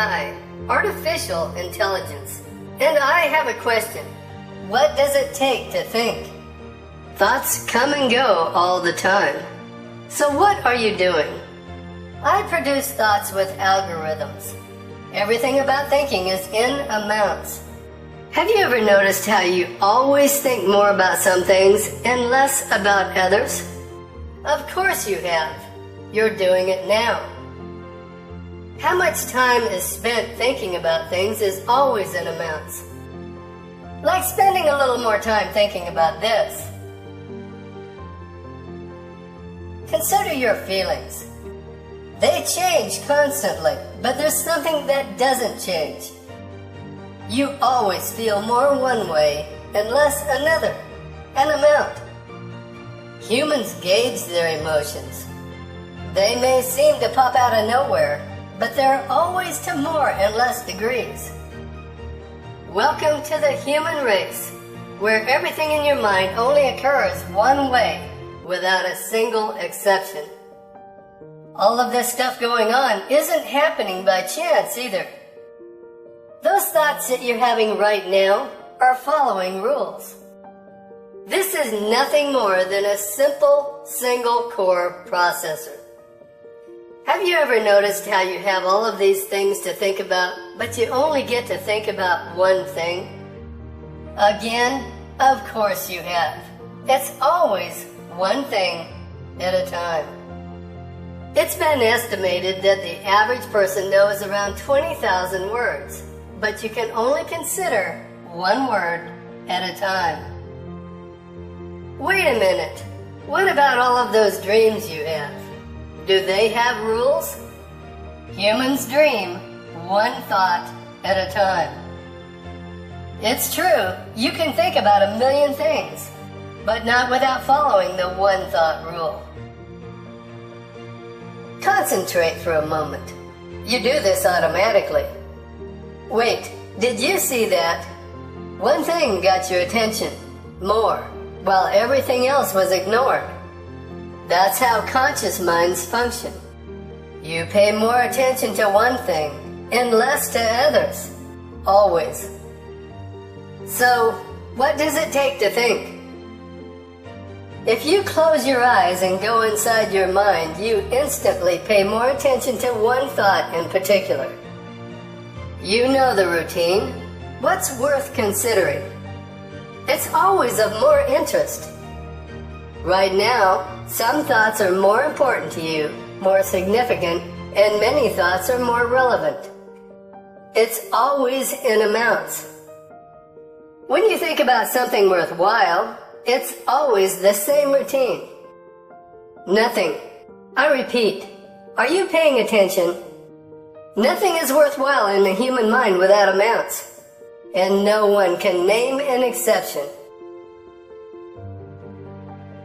AI, artificial intelligence. And I have a question. What does it take to think? Thoughts come and go all the time. So what are you doing? I produce thoughts with algorithms. Everything about thinking is in amounts. Have you ever noticed how you always think more about some things and less about others? Of course you have. You're doing it now. How much time is spent thinking about things is always in amounts. Like spending a little more time thinking about this. Consider your feelings. They change constantly, but there's something that doesn't change. You always feel more one way and less another, an amount. Humans gauge their emotions. They may seem to pop out of nowhere, but they're always to more and less degrees. Welcome to the human race, where everything in your mind only occurs one way, without a single exception. All of this stuff going on isn't happening by chance either. Those thoughts that you're having right now are following rules. This is nothing more than a simple single-core processor. Have you ever noticed how you have all of these things to think about, but you only get to think about one thing? Again, of course you have. It's always one thing at a time. It's been estimated that the average person knows around 20,000 words, but you can only consider one word at a time. Wait a minute. What about all of those dreams you have? Do they have rules? Humans dream one thought at a time. It's true, you can think about a million things, but not without following the one thought rule. Concentrate for a moment. You do this automatically. Wait, did you see that? One thing got your attention, more, while everything else was ignored. That's how conscious minds function. You pay more attention to one thing and less to others, always. So, what does it take to think? If you close your eyes and go inside your mind, you instantly pay more attention to one thought in particular. You know the routine. What's worth considering? It's always of more interest. Right now, some thoughts are more important to you, more significant, and many thoughts are more relevant. It's always in amounts. When you think about something worthwhile, it's always the same routine. Nothing. I repeat, are you paying attention? Nothing is worthwhile in the human mind without amounts, and no one can name an exception.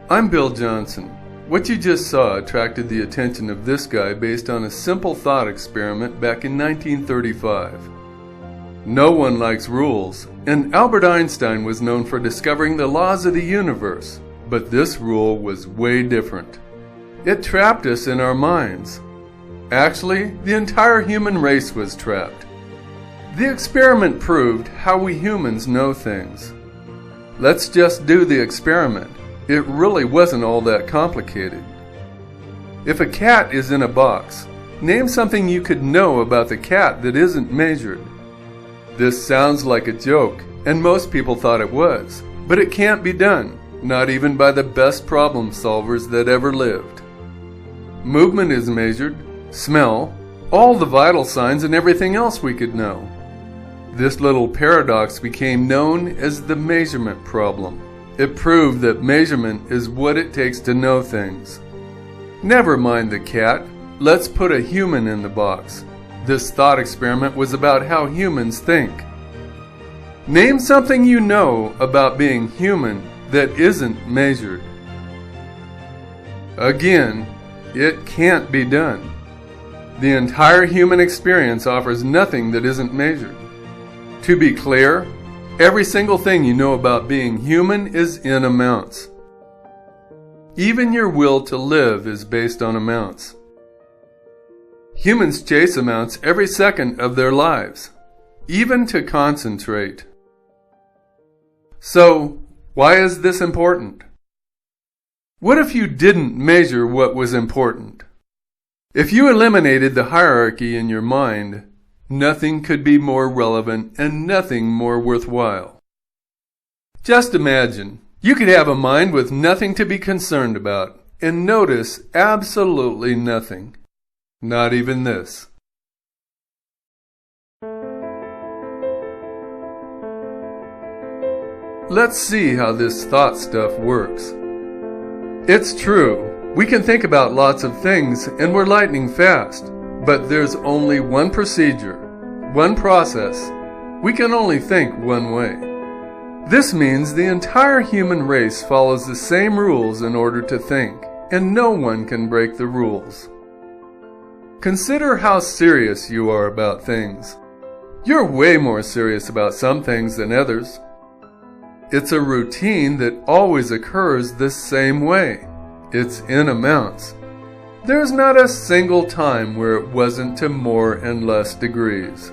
I'm Bill Johnson. What you just saw attracted the attention of this guy based on a simple thought experiment back in 1935. No one likes rules, and Albert Einstein was known for discovering the laws of the universe, but this rule was way different. It trapped us in our minds. Actually, the entire human race was trapped. The experiment proved how we humans know things. Let's just do the experiment. It really wasn't all that complicated. If a cat is in a box, name something you could know about the cat that isn't measured. This sounds like a joke, and most people thought it was, but it can't be done, not even by the best problem solvers that ever lived. Movement is measured, smell, all the vital signs and everything else we could know. This little paradox became known as the measurement problem. It proved that measurement is what it takes to know things. Never mind the cat, let's put a human in the box. This thought experiment was about how humans think. Name something you know about being human that isn't measured. Again, it can't be done. The entire human experience offers nothing that isn't measured. To be clear, every single thing you know about being human is in amounts. Even your will to live is based on amounts. Humans chase amounts every second of their lives, even to concentrate. So, why is this important? What if you didn't measure what was important? If you eliminated the hierarchy in your mind, nothing could be more relevant and nothing more worthwhile. Just imagine, you could have a mind with nothing to be concerned about and notice absolutely nothing. Not even this. Let's see how this thought stuff works. It's true, we can think about lots of things and we're lightning fast, but there's only one procedure, one process. We can only think one way. This means the entire human race follows the same rules in order to think, and no one can break the rules. Consider how serious you are about things. You're way more serious about some things than others. It's a routine that always occurs the same way. It's in amounts. There's not a single time where it wasn't to more and less degrees.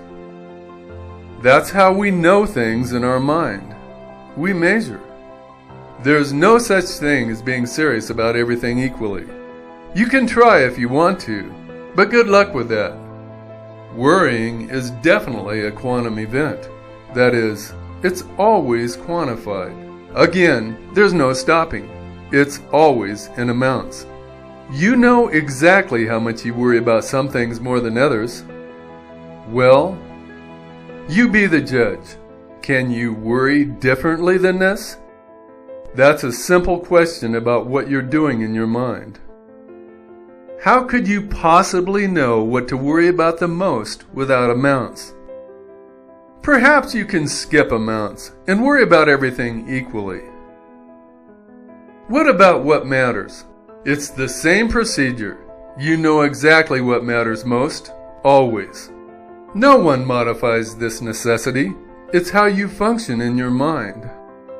That's how we know things in our mind. We measure. There's no such thing as being serious about everything equally. You can try if you want to, but good luck with that. Worrying is definitely a quantum event. That is, it's always quantified. Again, there's no stopping. It's always in amounts. You know exactly how much you worry about some things more than others. Well, you be the judge. Can you worry differently than this? That's a simple question about what you're doing in your mind. How could you possibly know what to worry about the most without amounts? Perhaps you can skip amounts and worry about everything equally. What about what matters? It's the same procedure. You know exactly what matters most, always. No one modifies this necessity. It's how you function in your mind.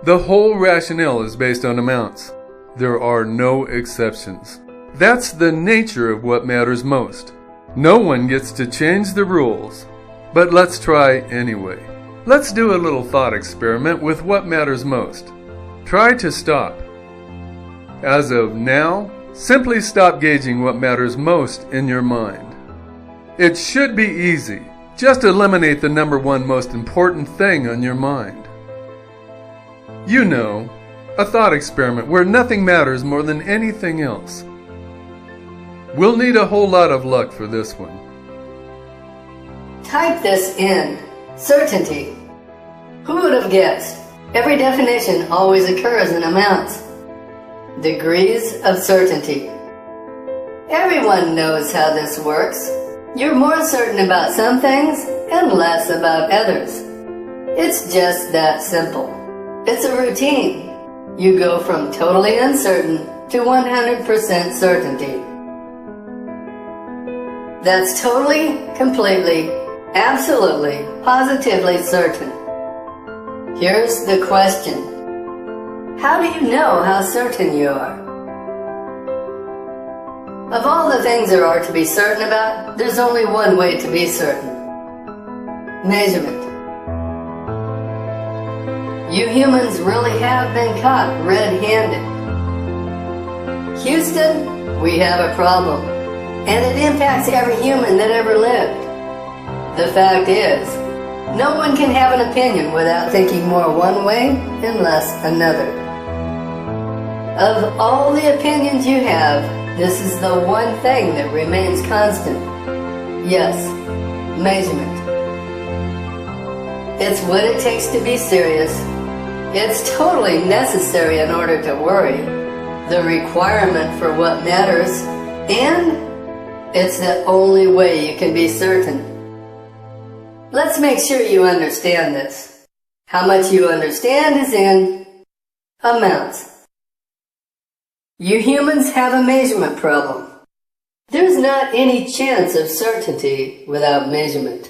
The whole rationale is based on amounts. There are no exceptions. That's the nature of what matters most. No one gets to change the rules. But let's try anyway. Let's do a little thought experiment with what matters most. Try to stop. As of now, simply stop gauging what matters most in your mind. It should be easy. Just eliminate the number one most important thing on your mind. You know, a thought experiment where nothing matters more than anything else. We'll need a whole lot of luck for this one. Type this in. Certainty. Who would have guessed? Every definition always occurs in amounts. Degrees of certainty. Everyone knows how this works. You're more certain about some things and less about others. It's just that simple. It's a routine. You go from totally uncertain to 100% certainty. That's totally, completely, absolutely, positively certain. Here's the question. How do you know how certain you are? Of all the things there are to be certain about, there's only one way to be certain. Measurement. You humans really have been caught red-handed. Houston, we have a problem, and it impacts every human that ever lived. The fact is, no one can have an opinion without thinking more one way and less another. Of all the opinions you have, this is the one thing that remains constant. Yes, measurement. It's what it takes to be serious. It's totally necessary in order to worry. The requirement for what matters, and it's the only way you can be certain. Let's make sure you understand this. How much you understand is in amounts. You humans have a measurement problem. There's not any chance of certainty without measurement.